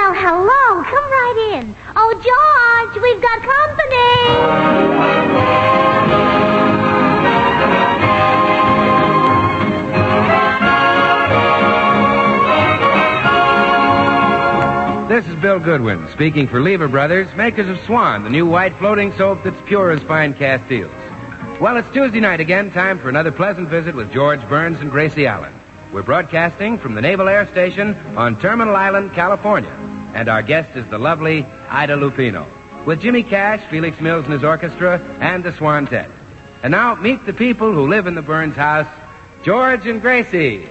Well, hello. Come right in. Oh, George, we've got company. This is Bill Goodwin, speaking for Lever Brothers, makers of Swan, the new white floating soap that's pure as fine Castiles. Well, it's Tuesday night again, time for another pleasant visit with George Burns and Gracie Allen. We're broadcasting from the Naval Air Station on Terminal Island, California. And our guest is the lovely Ida Lupino, with Jimmy Cash, Felix Mills and his orchestra, and the Swantet. And now, meet the people who live in the Burns house, George and Gracie.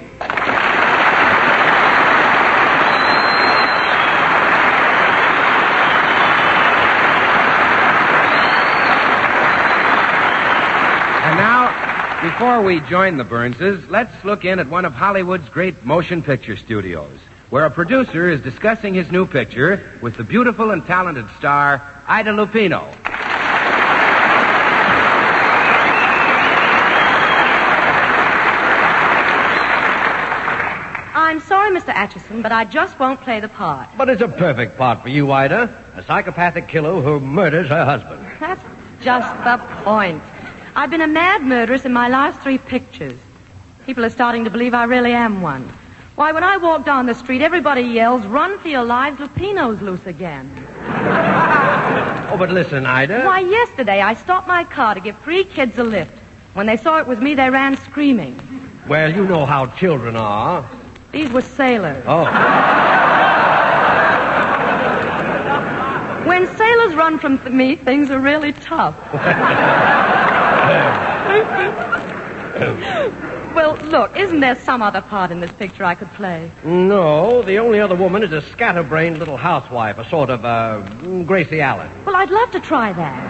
Before we join the Burnses, let's look in at one of Hollywood's great motion picture studios, where a producer is discussing his new picture with the beautiful and talented star, Ida Lupino. I'm sorry, Mr. Atchison, but I just won't play the part. But it's a perfect part for you, Ida. A psychopathic killer who murders her husband. That's just the point. I've been a mad murderess in my last 3 pictures. People are starting to believe I really am one. Why, when I walk down the street, everybody yells, "Run for your lives, Lupino's loose again." Oh, but listen, Ida. Why, yesterday I stopped my car to give 3 kids a lift. When they saw it was me, they ran screaming. Well, you know how children are. These were sailors. Oh. When sailors run from me, things are really tough. Well, look, isn't there some other part in this picture I could play? No, the only other woman is a scatterbrained little housewife, a sort of, Gracie Allen. Well, I'd love to try that.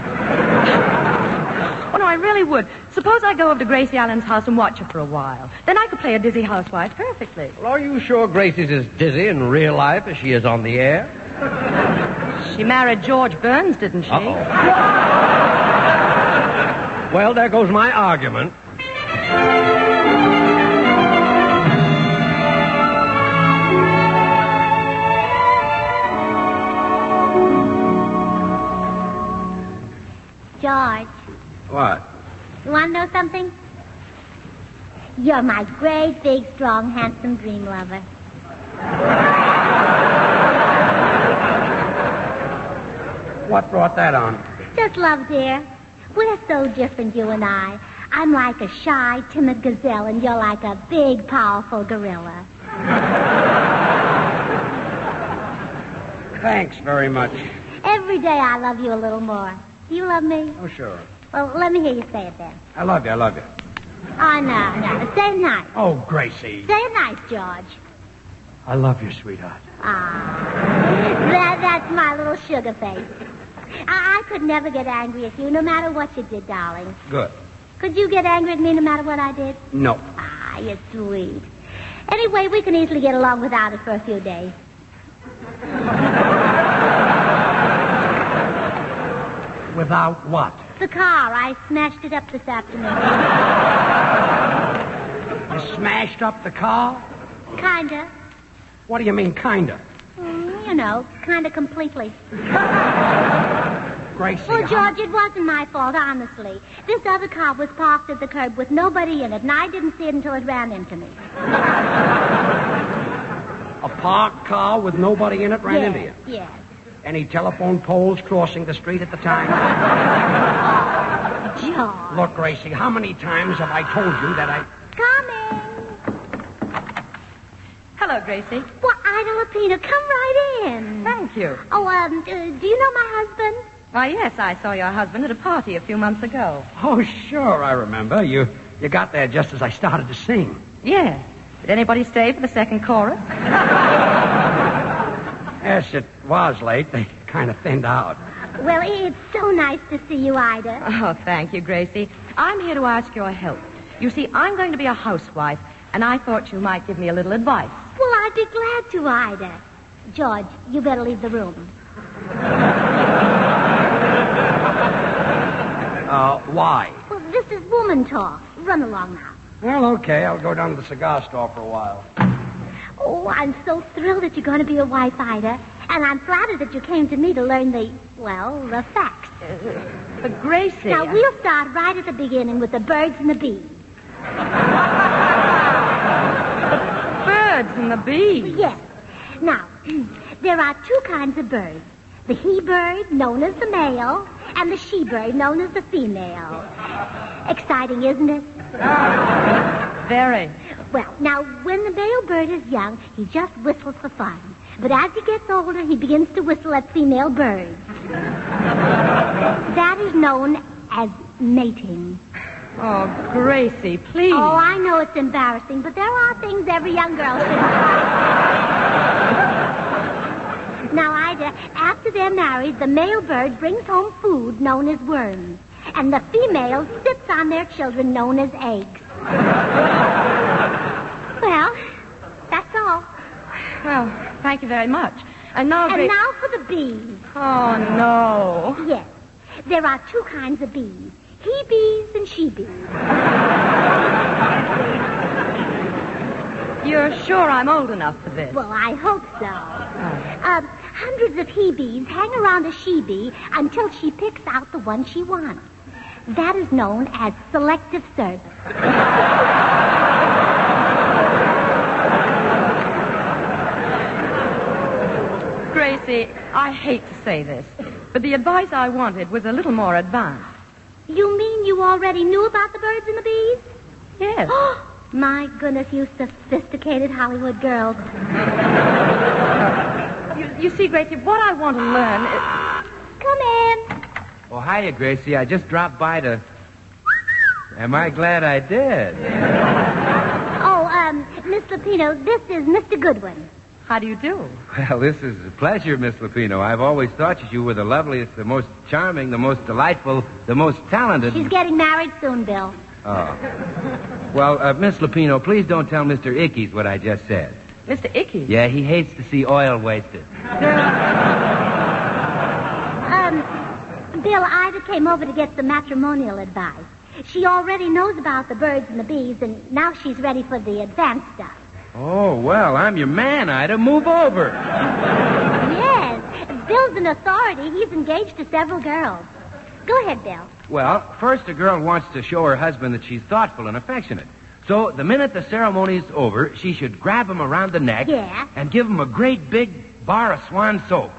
Oh, no, I really would. Suppose I go over to Gracie Allen's house and watch her for a while. Then I could play a dizzy housewife perfectly. Well, are you sure Gracie's as dizzy in real life as she is on the air? She married George Burns, didn't she? Uh-oh. Well, there goes my argument. George. What? You want to know something? You're my great, big, strong, handsome dream lover. What brought that on? Just love, dear. We're so different, you and I. I'm like a shy, timid gazelle, and you're like a big, powerful gorilla. Thanks very much. Every day I love you a little more. Do you love me? Oh, sure. Well, let me hear you say it then. I love you. Oh, no. Say it nice. Oh, Gracie. Say it nice, George. I love you, sweetheart. That's my little sugar face. I could never get angry at you, no matter what you did, darling. Good. Could you get angry at me no matter what I did? No. You're sweet. Anyway, we can easily get along without it for a few days. Without what? The car. I smashed it up this afternoon. You smashed up the car? Kinda. What do you mean, kinda? You know, kinda completely. Gracie, Well, George, it wasn't my fault, honestly. This other car was parked at the curb with nobody in it, and I didn't see it until it ran into me. A parked car with nobody in it ran into you? Yes. Any telephone poles crossing the street at the time? George. Look, Gracie, how many times have I told you that I... Coming. Hello, Gracie. Well, Ida Lupino, come right in. Thank you. Oh, do you know my husband? Why, yes, I saw your husband at a party a few months ago. Oh, sure, I remember. You got there just as I started to sing. Yeah. Did anybody stay for the second chorus? Yes, it was late. They kind of thinned out. Well, it's so nice to see you, Ida. Oh, thank you, Gracie. I'm here to ask your help. You see, I'm going to be a housewife, and I thought you might give me a little advice. Well, I'd be glad to, Ida. George, you better leave the room. Why? Well, this is woman talk. Run along now. Well, okay. I'll go down to the cigar store for a while. Oh, I'm so thrilled that you're going to be a wife, Ida. And I'm flattered that you came to me to learn the facts. But Gracie... Now, we'll start right at the beginning with the birds and the bees. Birds and the bees? Yes. Now, there are two kinds of birds. The he-bird, known as the male, and the she-bird, known as the female. Exciting, isn't it? Very. Well, now, when the male bird is young, he just whistles for fun. But as he gets older, he begins to whistle at female birds. That is known as mating. Oh, Gracie, please. Oh, I know it's embarrassing, but there are things every young girl should know. Now, Ida, after they're married, the male bird brings home food known as worms, and the female sits on their children known as eggs. Well, that's all. Well, thank you very much. And now, And now for the bees. Oh, no. Yes, there are two kinds of bees. He-bees and she-bees. You're sure I'm old enough for this? Well, I hope so. Hundreds of he-bees hang around a she-bee until she picks out the one she wants. That is known as selective service. Gracie, I hate to say this, but the advice I wanted was a little more advanced. You mean you already knew about the birds and the bees? Yes. My goodness, you sophisticated Hollywood girls. You see, Gracie, what I want to learn is... Come in. Oh, hiya, Gracie. I just dropped by to... Am I glad I did? Oh, Miss Lupino, this is Mr. Goodwin. How do you do? Well, this is a pleasure, Miss Lupino. I've always thought you were the loveliest, the most charming, the most delightful, the most talented... She's getting married soon, Bill. Oh. Well, Miss Lupino, please don't tell Mr. Ickes what I just said. Mr. Icky? Yeah, he hates to see oil wasted. Bill, Ida came over to get some matrimonial advice. She already knows about the birds and the bees, and now she's ready for the advanced stuff. Oh, well, I'm your man, Ida. Move over. Yes, Bill's an authority. He's engaged to several girls. Go ahead, Bill. Well, first a girl wants to show her husband that she's thoughtful and affectionate. So the minute the ceremony's over, she should grab him around the neck and give him a great big bar of Swan soap.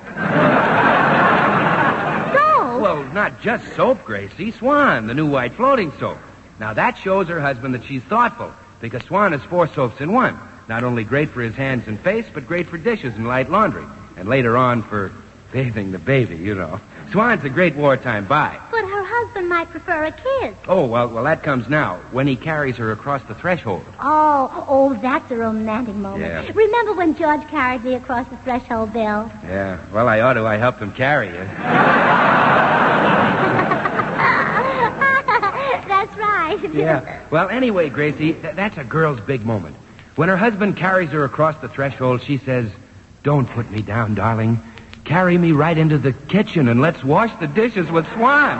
Soap? Well, not just soap, Gracie. Swan, the new white floating soap. Now, that shows her husband that she's thoughtful, because Swan is 4 soaps in one. Not only great for his hands and face, but great for dishes and light laundry. And later on for bathing the baby, you know. Swan's a great wartime buy. But her husband might prefer a kiss. Oh, well, that comes now, when he carries her across the threshold. Oh, that's a romantic moment. Yeah. Remember when George carried me across the threshold, Bill? Yeah, well, I ought to. I helped him carry you. That's right. Yeah. Well, anyway, Gracie, that's a girl's big moment. When her husband carries her across the threshold, she says, "Don't put me down, darling. Carry me right into the kitchen and let's wash the dishes with Swan."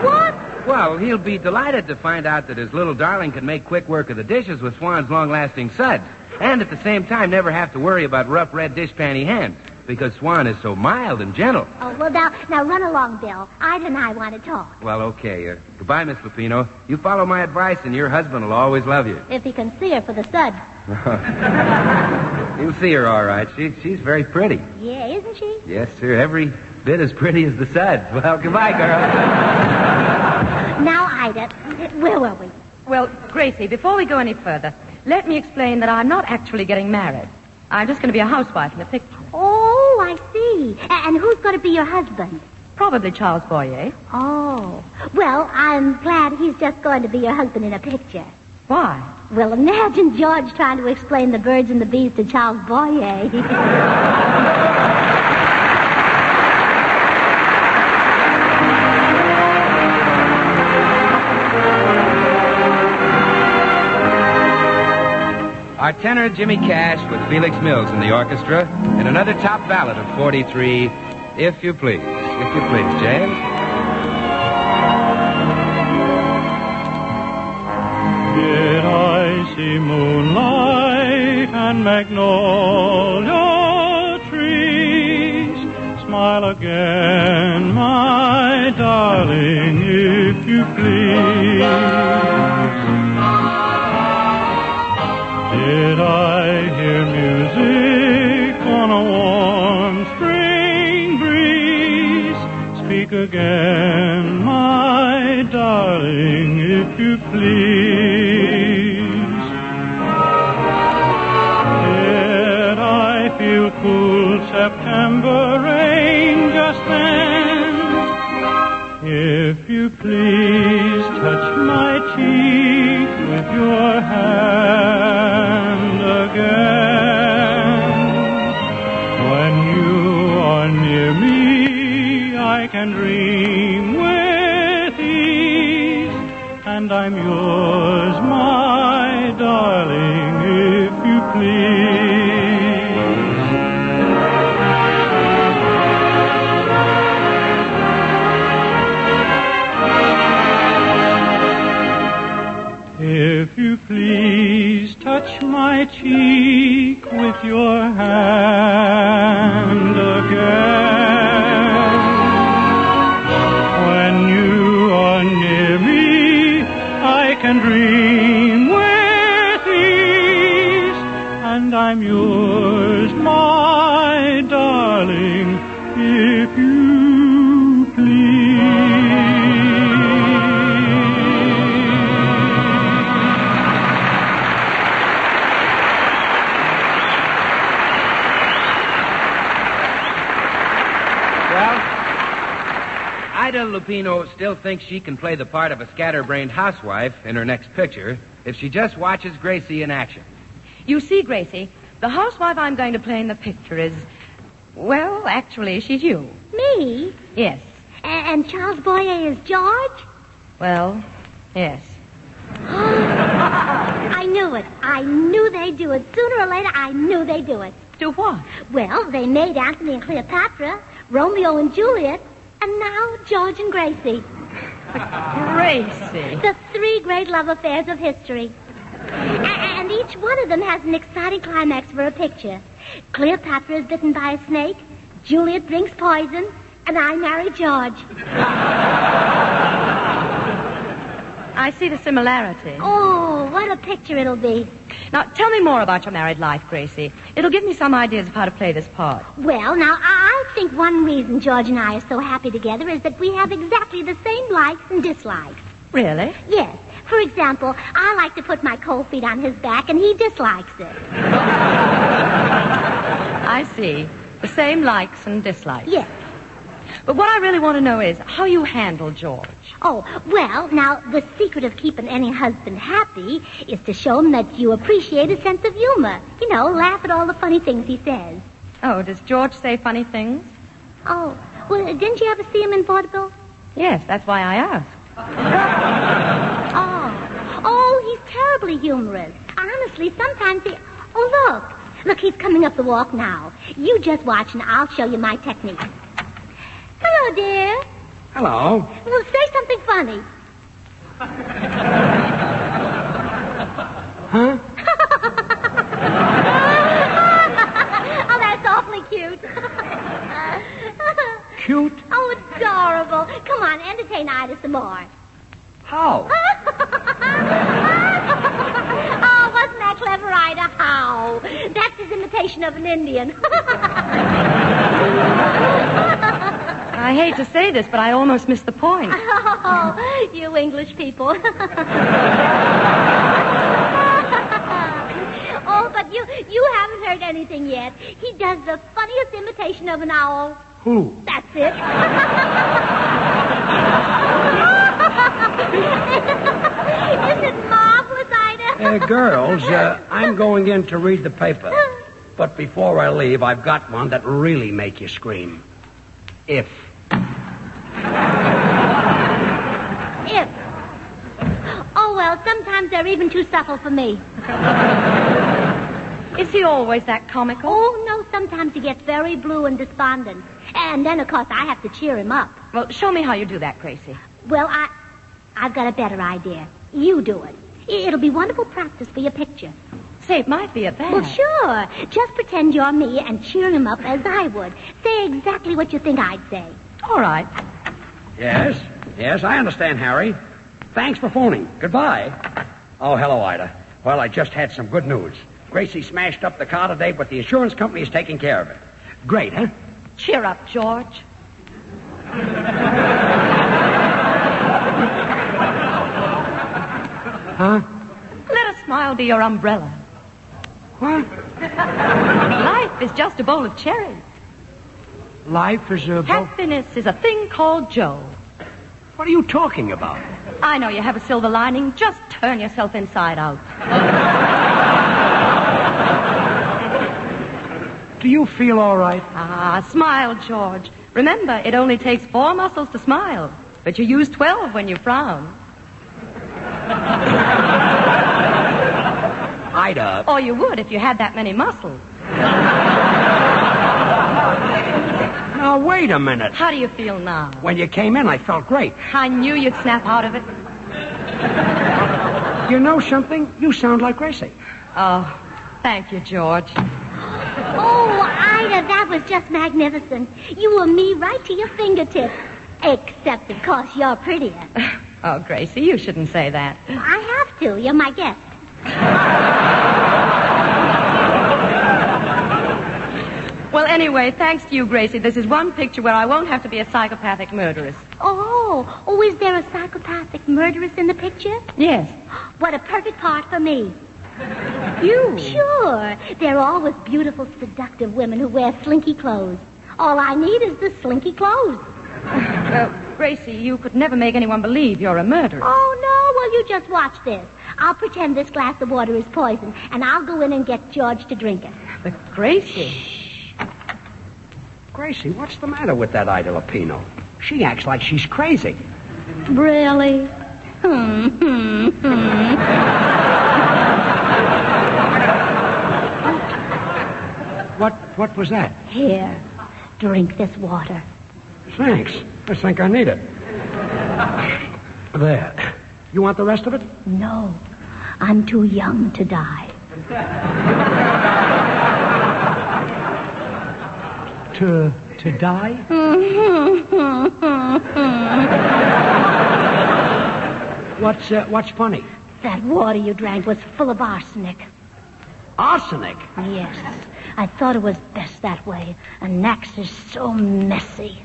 What? Well, he'll be delighted to find out that his little darling can make quick work of the dishes with Swan's long-lasting suds. And at the same time, never have to worry about rough red dishpanny hands, because Swan is so mild and gentle. Oh, well, now run along, Bill. Ida and I want to talk. Well, okay. Goodbye, Miss Lupino. You follow my advice, and your husband will always love you. If he can see her for the suds. You'll see her all right. She's very pretty. Yeah, isn't she? Yes, sir. Every bit as pretty as the suds. Well, goodbye, girl. Now, Ida, where were we? Well, Gracie, before we go any further, let me explain that I'm not actually getting married. I'm just going to be a housewife in a picture. Oh, I see. And who's going to be your husband? Probably Charles Boyer. Oh. Well, I'm glad he's just going to be your husband in a picture. Why? Well, imagine George trying to explain the birds and the bees to Charles Boyer. Our tenor, Jimmy Cash, with Felix Mills in the orchestra, and another top ballad of 43, If You Please. If you please, James. Did I see moonlight and magnolia trees. Smile again, my darling, if you please. Did I hear music on a warm spring breeze? Speak again, my darling, if you please. Did I feel cool September rain just then? If you please touch my cheek with your hand again. When you are near me, I can dream with ease, and I'm yours, my darling, if you please. If you please touch my cheek with your hand again. When you are near me, I can dream with ease, and I'm yours, my darling, if you please. Ida Lupino still thinks she can play the part of a scatterbrained housewife in her next picture if she just watches Gracie in action. You see, Gracie, the housewife I'm going to play in the picture is, well, actually, she's you. Me? Yes. And Charles Boyer is George? Well, yes. I knew it. I knew they'd do it. Sooner or later, I knew they'd do it. Do what? Well, they made Anthony and Cleopatra, Romeo and Juliet, and now George and Gracie. Gracie. The three great love affairs of history. And each one of them has an exciting climax for a picture. Cleopatra is bitten by a snake, Juliet drinks poison, and I marry George. I see the similarity. Oh, what a picture it'll be. Now, tell me more about your married life, Gracie. It'll give me some ideas of how to play this part. Well, now, I think one reason George and I are so happy together is that we have exactly the same likes and dislikes. Really? Yes. For example, I like to put my cold feet on his back, and he dislikes it. I see. The same likes and dislikes. Yes. But what I really want to know is how you handle George. Oh, well, now, the secret of keeping any husband happy is to show him that you appreciate his sense of humor. You know, laugh at all the funny things he says. Oh, does George say funny things? Oh, well, didn't you ever see him in vaudeville? Yes, that's why I asked. Oh, he's terribly humorous. Honestly, sometimes he... Oh, look. Look, he's coming up the walk now. You just watch and I'll show you my technique. Hello, dear. Hello. Well, say something funny. Huh? Oh, that's awfully cute. Cute? Oh, adorable. Come on, entertain Ida some more. How? Oh, wasn't that clever, Ida? How? That's his imitation of an Indian. I hate to say this, but I almost missed the point. Oh, you English people. Oh, but you haven't heard anything yet. He does the funniest imitation of an owl. Who? That's it. Isn't it marvelous, Ida? Girls, I'm going in to read the paper. But before I leave, I've got one that really make you scream. If. If. Oh, well, sometimes they're even too subtle for me. Is he always that comical? Oh, no, sometimes he gets very blue and despondent. And then, of course, I have to cheer him up. Well, show me how you do that, Gracie. Well, I've got a better idea. You do it. It'll be wonderful practice for your picture. Say, it might be a bad. Well, sure. Just pretend you're me and cheer him up as I would. Say exactly what you think I'd say. All right. Yes, I understand, Harry. Thanks for phoning. Goodbye. Oh, hello, Ida. Well, I just had some good news. Gracie smashed up the car today, but the insurance company is taking care of it. Great, huh? Cheer up, George. Huh? Let a smile be your umbrella. What? Life is just a bowl of cherries. Life is a... Happiness is a thing called Joe. What are you talking about? I know you have a silver lining. Just turn yourself inside out. Do you feel all right? Ah, smile, George. Remember, it only takes 4 muscles to smile, but you use 12 when you frown. Ida. Or you would if you had that many muscles. Now, wait a minute. How do you feel now? When you came in, I felt great. I knew you'd snap out of it. You know something? You sound like Gracie. Oh, thank you, George. Oh, Ida, that was just magnificent. You were me right to your fingertips. Except, of course, you're prettier. Oh, Gracie, you shouldn't say that. I have to. You're my guest. Well, anyway, thanks to you, Gracie, this is one picture where I won't have to be a psychopathic murderess. Oh, is there a psychopathic murderess in the picture? Yes. What a perfect part for me. You? Sure. They're always beautiful, seductive women who wear slinky clothes. All I need is the slinky clothes. Gracie, you could never make anyone believe you're a murderer. Oh, no. Well, you just watch this. I'll pretend this glass of water is poison, and I'll go in and get George to drink it. But Gracie... Gracie, what's the matter with that Ida Lupino? She acts like she's crazy. Really? What was that? Here, drink this water. Thanks. I think I need it. There. You want the rest of it? No, I'm too young to die. To die? What's funny? That water you drank was full of arsenic. Arsenic? Yes, I thought it was best that way. And Nax is so messy.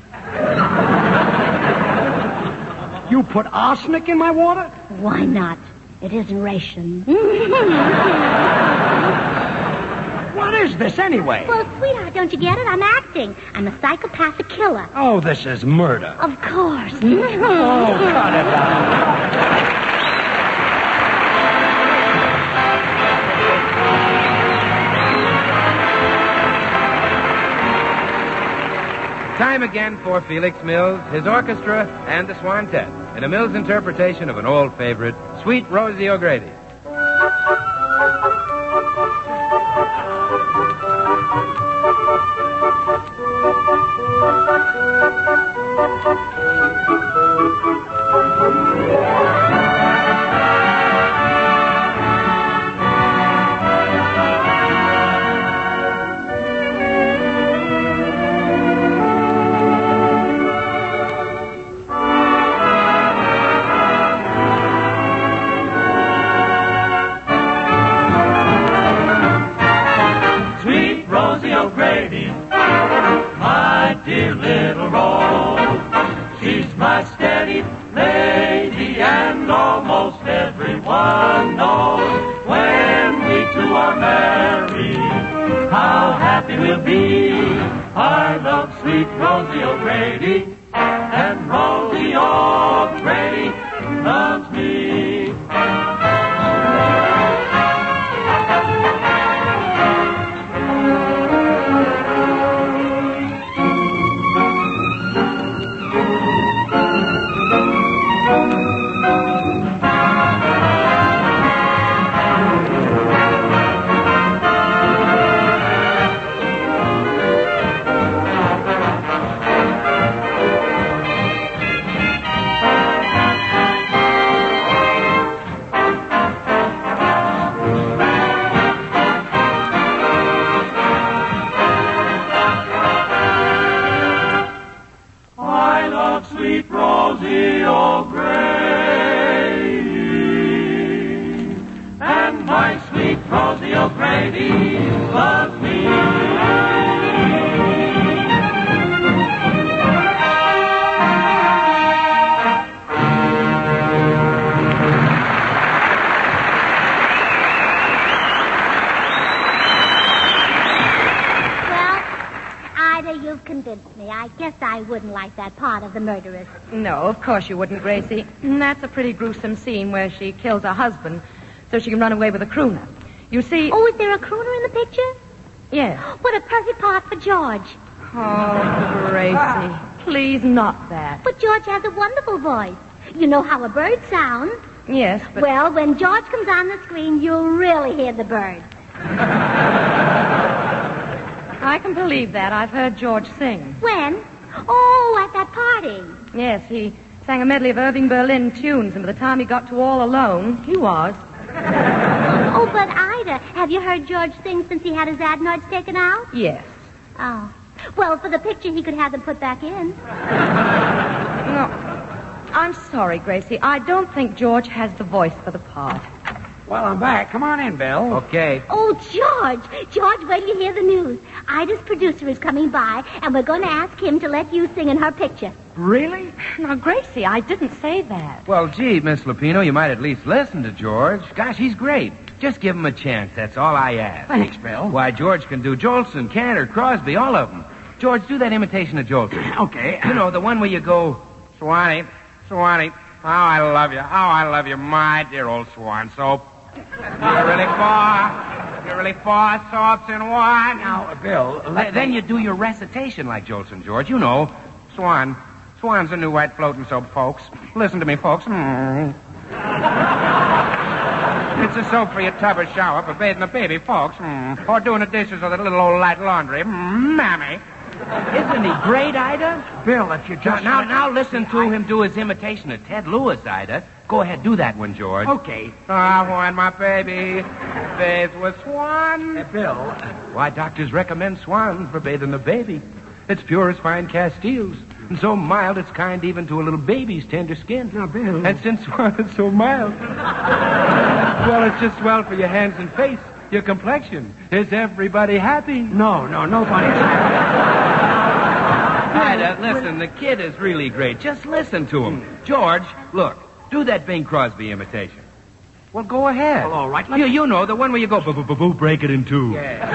You put arsenic in my water? Why not? It isn't ration. What is this, anyway? Well, sweetheart, don't you get it? I'm acting. I'm a psychopathic killer. Oh, this is murder. Of course. Oh, cut it out. Time again for Felix Mills, his orchestra, and the Swantet in a Mills interpretation of an old favorite, Sweet Rosie O'Grady. Rosie O'Grady loves me. You've convinced me. I guess I wouldn't like that part of the murderess. No, of course you wouldn't, Gracie. That's a pretty gruesome scene where she kills her husband so she can run away with a crooner. You see... Oh, is there a crooner in the picture? Yes. What a perfect part for George. Oh, Gracie, please not that. But George has a wonderful voice. You know how a bird sounds. Yes, but... Well, when George comes on the screen, you'll really hear the bird. I can believe that. I've heard George sing. When? Oh, at that party. Yes, he sang a medley of Irving Berlin tunes, and by the time he got to All Alone, he was. Oh, but Ida, have you heard George sing since he had his adenoids taken out? Yes. Oh. Well, for the picture, he could have them put back in. No. I'm sorry, Gracie. I don't think George has the voice for the part. Well, I'm back. Come on in, Bill. Okay. Oh, George. George, wait till you hear the news. Ida's producer is coming by, and we're going to ask him to let you sing in her picture. Really? Now, Gracie, I didn't say that. Well, gee, Miss Lupino, you might at least listen to George. Gosh, he's great. Just give him a chance. That's all I ask. Thanks, Bill. Why, George can do Jolson, Cantor, Crosby, all of them. George, do that imitation of Jolson. Okay. You know, the one where you go, Swanee, Swanee, how I love you, my dear old swan soap. You're really four soaps in one. Now, Bill, Then you do your recitation like Jolson, George. You know, Swan's a new white floating soap, folks. Listen to me, folks. It's a soap for your tub or shower, for bathing the baby, folks. Or doing the dishes or the little old light laundry. Mammy. Isn't he great, Ida? Bill, if you just... Now listen to him do his imitation of Ted Lewis, Ida. Go ahead, do that one, George. Okay. When my baby bathes with Swan. Bill. Why, doctors recommend Swan for bathing the baby. It's pure as fine Castiles. And so mild it's kind even to a little baby's tender skin. Now, Bill. And since Swan is so mild, well, it's just swell for your hands and face, your complexion. Is everybody happy? No, nobody's happy. Ida, listen, the kid is really great. Just listen to him. George, look, do that Bing Crosby imitation. Well, go ahead. Well, all right. You know, the one where you go, boo, break it in two. Yeah.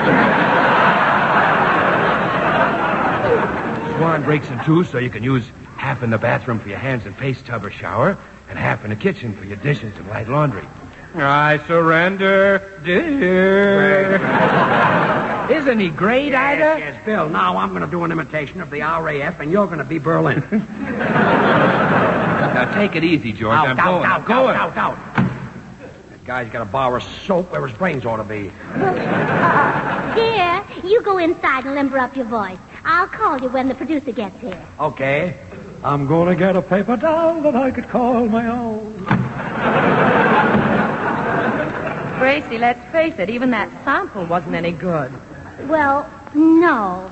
Swan breaks in two so you can use half in the bathroom for your hands and face tub or shower, and half in the kitchen for your dishes and light laundry. I surrender, dear. Isn't he great, Ida? Yes, Bill. Now I'm going to do an imitation of the RAF, and you're going to be Berlin. Now, take it easy, George. I'm going. Out. That guy's got a bar of soap where his brains ought to be. Dear, you go inside and limber up your voice. I'll call you when the producer gets here. Okay. I'm going to get a paper doll that I could call my own. Gracie, let's face it, even that sample wasn't any good. Well, no.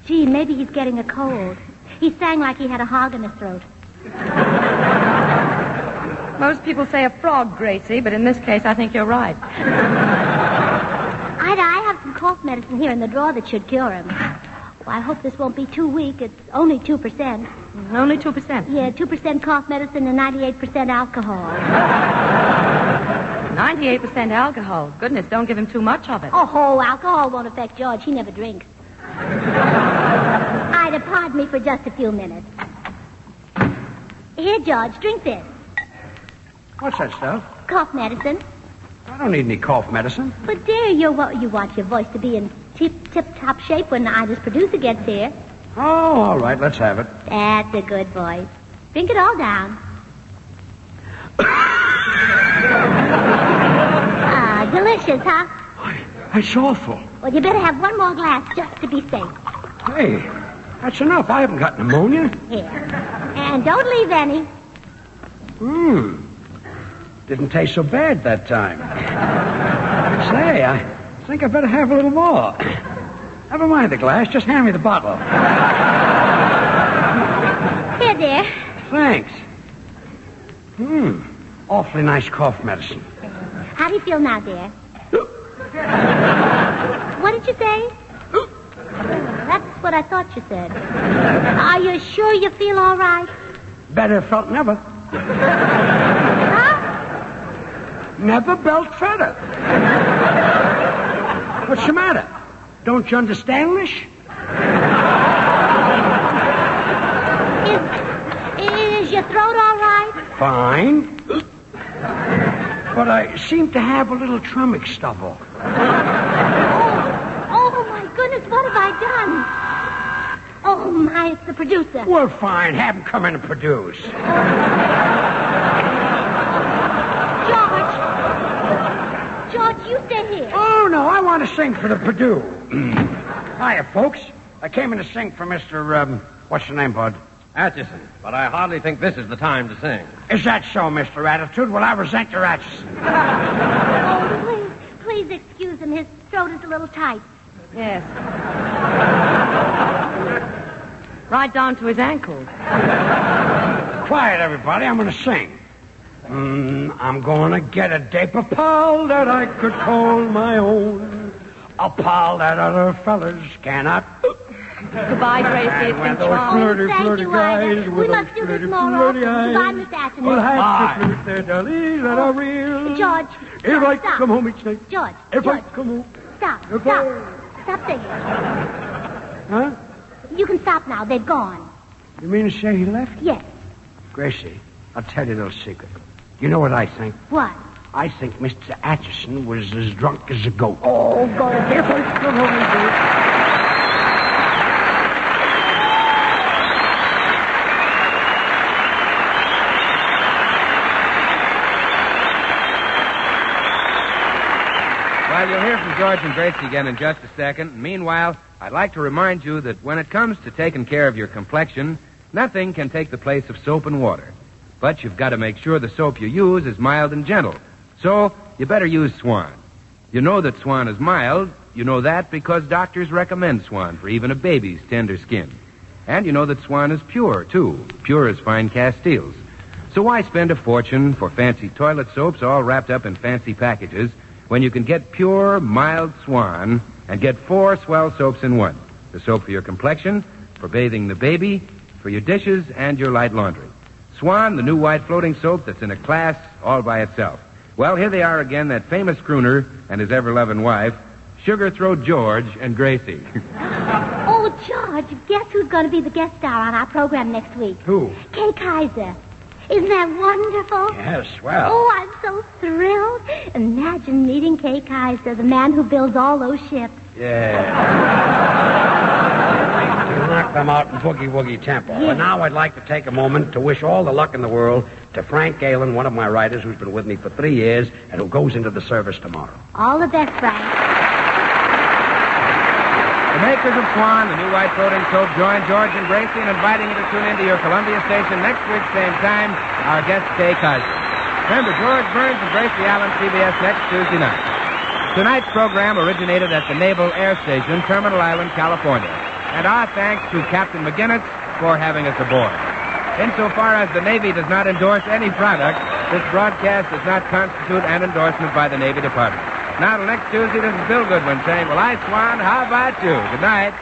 Gee, maybe he's getting a cold. He sang like he had a hog in his throat. Most people say a frog, Gracie, but in this case, I think you're right. Ida, I have some cough medicine here in the drawer that should cure him. Well, I hope this won't be too weak. It's only 2%. Only 2%? Yeah, 2% cough medicine and 98% alcohol. 98% alcohol. Goodness, don't give him too much of it. Oh, alcohol won't affect George. He never drinks. Ida, pardon me for just a few minutes. Here, George, drink this. What's that stuff? Cough medicine. I don't need any cough medicine. But, dear, you want your voice to be in tip-top shape when Ida's producer gets here. Oh, all right, let's have it. That's a good voice. Drink it all down. Delicious, huh? That's awful. Well, you better have one more glass just to be safe. Hey, that's enough. I haven't got pneumonia. Here. And don't leave any. Didn't taste so bad that time. Say, I think I better have a little more. Never mind the glass. Just hand me the bottle. Here, dear. Thanks. Awfully nice cough medicine. How do you feel now, dear? what I thought you said. Are you sure you feel all right? Better felt never. Huh? Never belt fatter. What's the matter? Don't you understand English? Is your throat all right? Fine. But I seem to have a little stomach stubble. Oh, my goodness, what have I done? Oh, my, it's the producer. Well, fine. Have him come in and produce. George, you stay here. Oh, no, I want to sing for the Purdue. Hiya, folks. I came in to sing for Mr. What's your name, Bud? Atchison. But I hardly think this is the time to sing. Is that so, Mr. Attitude? Well, I resent your Atchison. Oh, please excuse him. His throat is a little tight. Yes. Right down to his ankles. Quiet, everybody. I'm going to sing. I'm going to get a dape of pal that I could call my own. A pal that other fellas cannot. Goodbye, Gracie. It's been fun. Thank you, Ida. We must do this more often. Goodbye, Miss Atchison. We'll have to flute there, darling, that are real. George, If I stop. come home each night. George, If I George, come home. stop. If Stop. I... Stop singing. Huh? You can stop now. They've gone. You mean to say he left? Yes. Gracie, I'll tell you a little secret. You know what I think? What? I think Mr. Atchison was as drunk as a goat. Oh, go to If I come home each night. Well, you'll hear from George and Gracie again in just a second. Meanwhile, I'd like to remind you that when it comes to taking care of your complexion, nothing can take the place of soap and water. But you've got to make sure the soap you use is mild and gentle. So, you better use Swan. You know that Swan is mild. You know that because doctors recommend Swan for even a baby's tender skin. And you know that Swan is pure, too. Pure as fine Castiles. So why spend a fortune for fancy toilet soaps all wrapped up in fancy packages when you can get pure, mild Swan and get 4 swell soaps in one? The soap for your complexion, for bathing the baby, for your dishes, and your light laundry. Swan, the new white floating soap that's in a class all by itself. Well, here they are again, that famous crooner and his ever-loving wife, Sugar Throat George and Gracie. Oh, George, guess who's going to be the guest star on our program next week? Who? Kay Kaiser. Isn't that wonderful? Yes, well. Oh, I'm so thrilled. Imagine meeting Kay Kaiser, the man who builds all those ships. Yeah. To knock them out in Boogie Woogie Temple. Yes. And now I'd like to take a moment to wish all the luck in the world to Frank Galen, one of my writers who's been with me for 3 years and who goes into the service tomorrow. All the best, Frank. The makers of Swan, the new white floating soap, join George and Gracie in inviting you to tune into your Columbia station next week, same time. Our guest, Kay Kaiser. Remember, George Burns and Gracie Allen, CBS next Tuesday night. Tonight's program originated at the Naval Air Station, Terminal Island, California. And our thanks to Captain McGinnis for having us aboard. Insofar as the Navy does not endorse any product, this broadcast does not constitute an endorsement by the Navy Department. Now, till next Tuesday, this is Bill Goodwin saying, well, I, Swan, how about you? Good night.